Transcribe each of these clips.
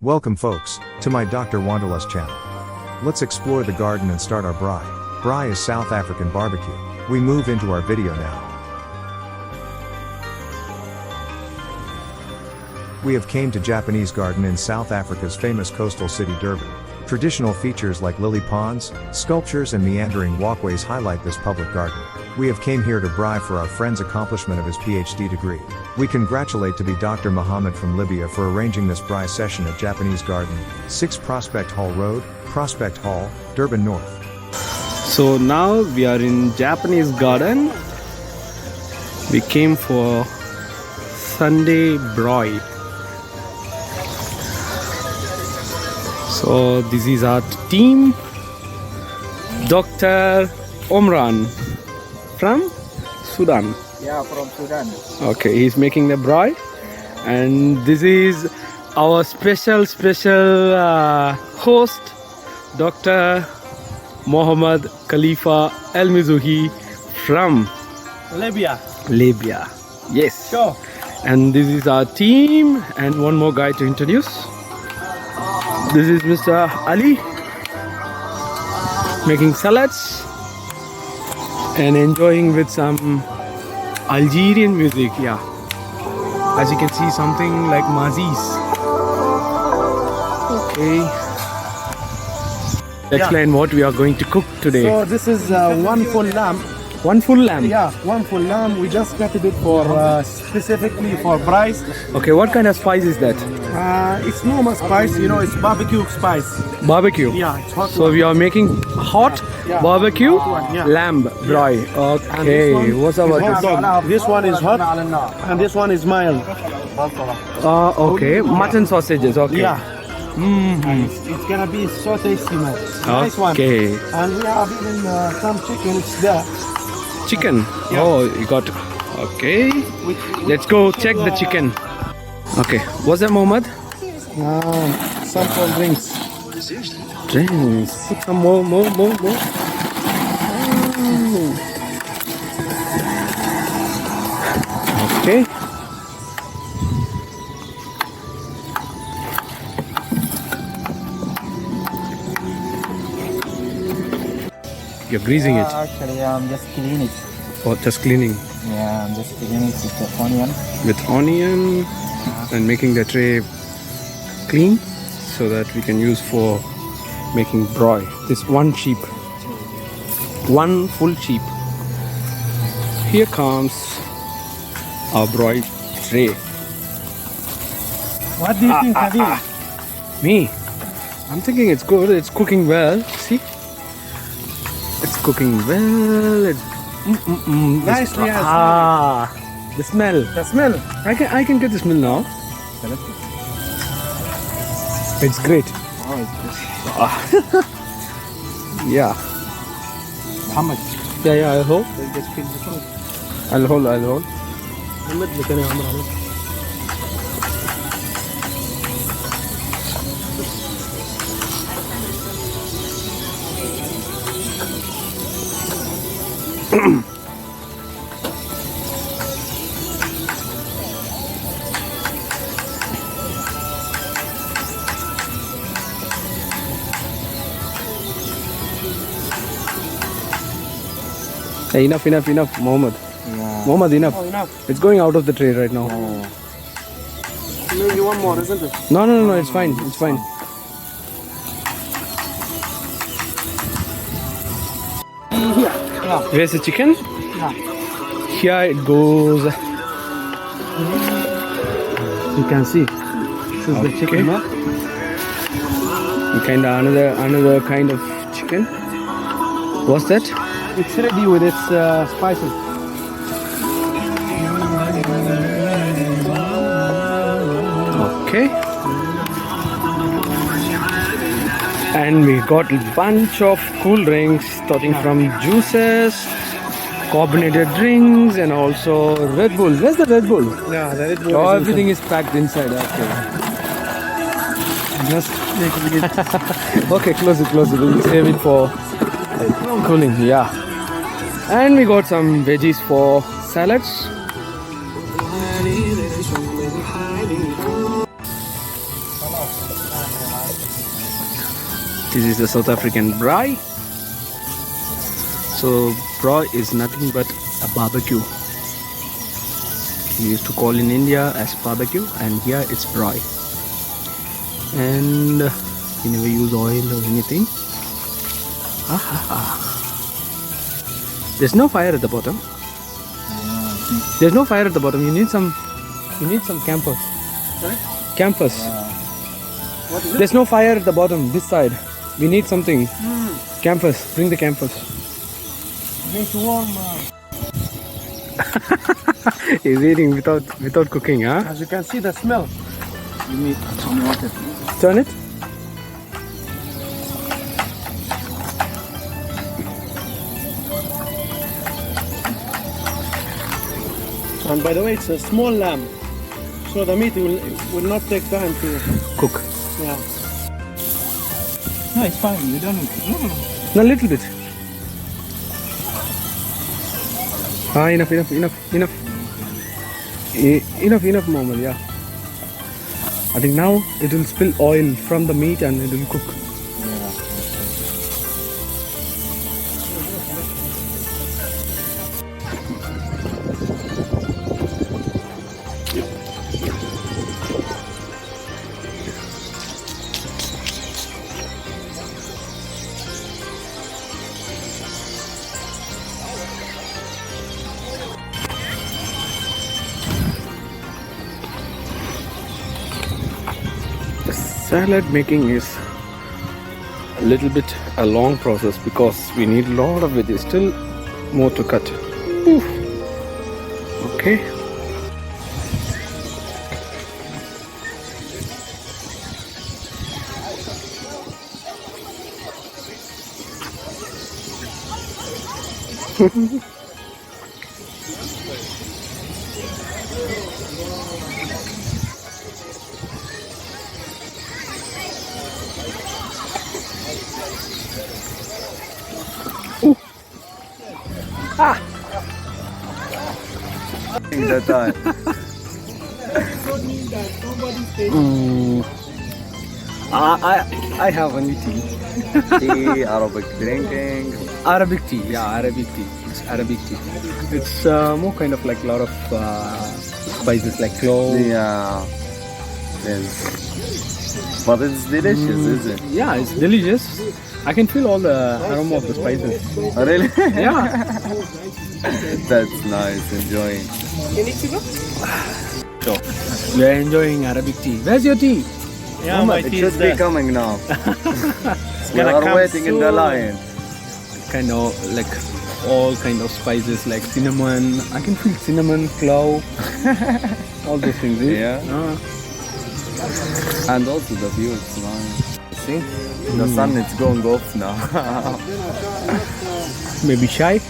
Welcome folks, to my Dr. Wanderlust channel. Let's explore the garden and start our braai. Braai is South African barbecue. We move into our video now. We have came to Japanese garden in South Africa's famous coastal city Durban. Traditional features like lily ponds, sculptures and meandering walkways highlight this public garden. We have came here to Braai for our friend's accomplishment of his PhD degree. We congratulate to be Dr. Muhammad from Libya for arranging this Braai session at Japanese Garden, 6 Prospect Hall Road, Prospect Hall, Durban North. So now we are in Japanese Garden. We came for Sunday Braai. So this is our team. Dr. Omran from Sudan. Yeah, from Sudan. Okay, he's making the braai, and this is our special host, Dr. Mohammed Khalifa El Mizuhi from Libya. Libya. Yes. Sure. And this is our team, and one more guy to introduce. This is Mr. Ali making salads and enjoying with some Algerian music. Yeah, as you can see, something like mazis. Okay, explain what we are going to cook today. So this is one full lamb. One full lamb. Yeah, one full lamb. We just gutted it for specifically for braai. Okay, what kind of spice is that? It's normal spice, you know, it's barbecue spice. Barbecue. Yeah, it's hot. So we are making hot barbecue yeah. lamb braai. Okay, what's about hot this? dog. This one is hot, and this one is mild. Okay, mutton sausages. Okay. Yeah. It's gonna be so tasty, man. Nice one. Okay. And we have even some chicken. It's there. Chicken. Yeah. Oh, you got. Okay. Let's go check the chicken. Okay. What's that, Mohammed? Some cold drinks. Drinks. Put some more. Okay. You're greasing it. Actually, I'm just cleaning it. Oh, just cleaning. Yeah, I'm just cleaning it with the onion. With onion and making the tray clean so that we can use for making braai. This one sheep. One full sheep. Here comes our braai tray. What do you think, Khalil? Me? I'm thinking it's good. It's cooking well. See? It's cooking well. It's Nicely, yes. the smell. The smell. I can get the smell now. It's great. Oh, it's good. Yeah. How much? Yeah, I'll hold. Just fill the food. I'll hold. Hey, enough, Mohammed. Yeah. Mohammed, enough. Oh, enough. It's going out of the tray right now. Maybe one more, isn't it? No, it's fine. It's fine. Yeah. Where's the chicken? Yeah. Here it goes. You can see. This is the chicken. Huh? Kind of another kind of chicken. What's that? It's ready with its spices. Okay. And we got a bunch of cool drinks starting from juices, carbonated drinks and also Red Bull. Where's the Red Bull? Yeah, the Red Bull. Oh, everything is packed inside. Okay. Just making it. Okay, close it. We'll save it for cooling. Yeah. And we got some veggies for salads. This is the South African braai. So braai is nothing but a barbecue. We used to call in India as barbecue, and here it's braai. And we never use oil or anything. There's no fire at the bottom. There's no fire at the bottom. You need some campers. Sorry? Campers. What is it? There's no fire at the bottom, this side. We need something. Campers. Bring the campers. Makes warm. He's eating without cooking, huh? As you can see, the smell. You want it. Turn it. And by the way, it's a small lamb, so the meat will not take time to Cook. yeah. No, it's fine. You don't need to. No, a little bit. Enough, Mohammed, yeah. I think now it will spill oil from the meat and it will cook. Salad making is a little bit a long process because we need a lot of veggies, still more to cut. Oof. Okay. That time. I have only tea. Tea, Arabic drinking. Arabic tea, yeah, Arabic tea. It's Arabic tea. It's more kind of like a lot of spices like clove. Yeah. Yes. But it's delicious, isn't it? Yeah, it's delicious. I can feel all the aroma of the spices. Oh, really? Yeah. That's nice, enjoying. So, we are enjoying Arabic tea. Where's your tea? Yeah, Muhammad, my it tea should is be there. coming now. We gonna are come waiting in the soon. line. Kind of like all kind of spices like cinnamon. I can feel cinnamon, clove, all those things. Yeah. Ah. And also the view is nice. See? The sun is going off now. Maybe shy.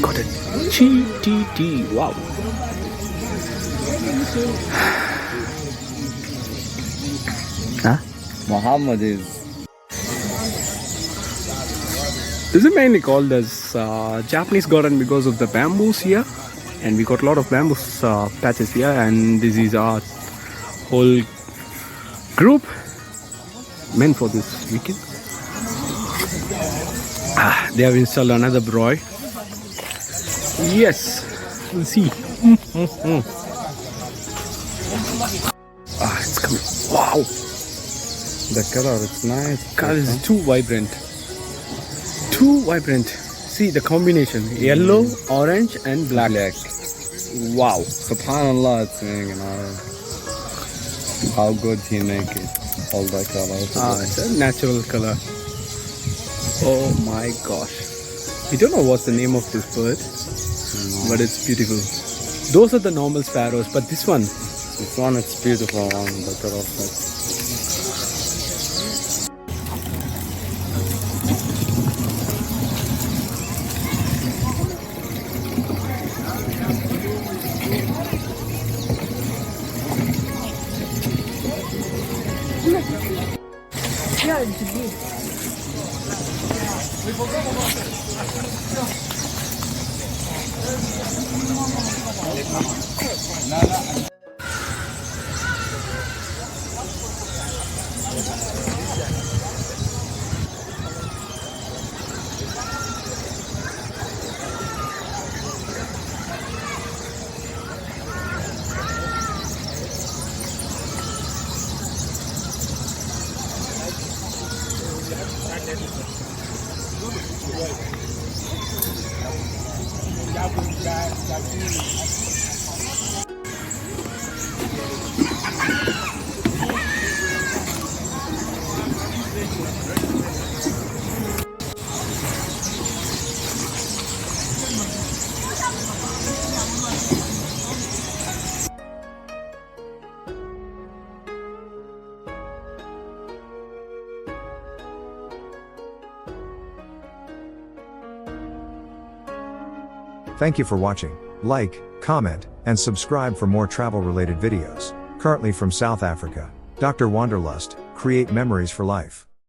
Got it. tea. Wow. Huh? Muhammad is. This is mainly called as Japanese garden because of the bamboos here, and we got a lot of bamboo patches here, and this is our whole group meant for this weekend. They have installed another braai. Yes, we'll see. It's coming. Wow, The color, it's nice. color is too vibrant. Too vibrant. See the combination: yellow, orange, and black. Wow. Subhanallah, it's making how good he make it. All the colors. It's a natural color. Oh my gosh. We don't know what's the name of this bird, but it's beautiful. Those are the normal sparrows, but this one, it's beautiful on the color. Thank you for watching. Like, comment, and subscribe for more travel-related videos. Currently from South Africa, Dr. Wanderlust, create memories for life.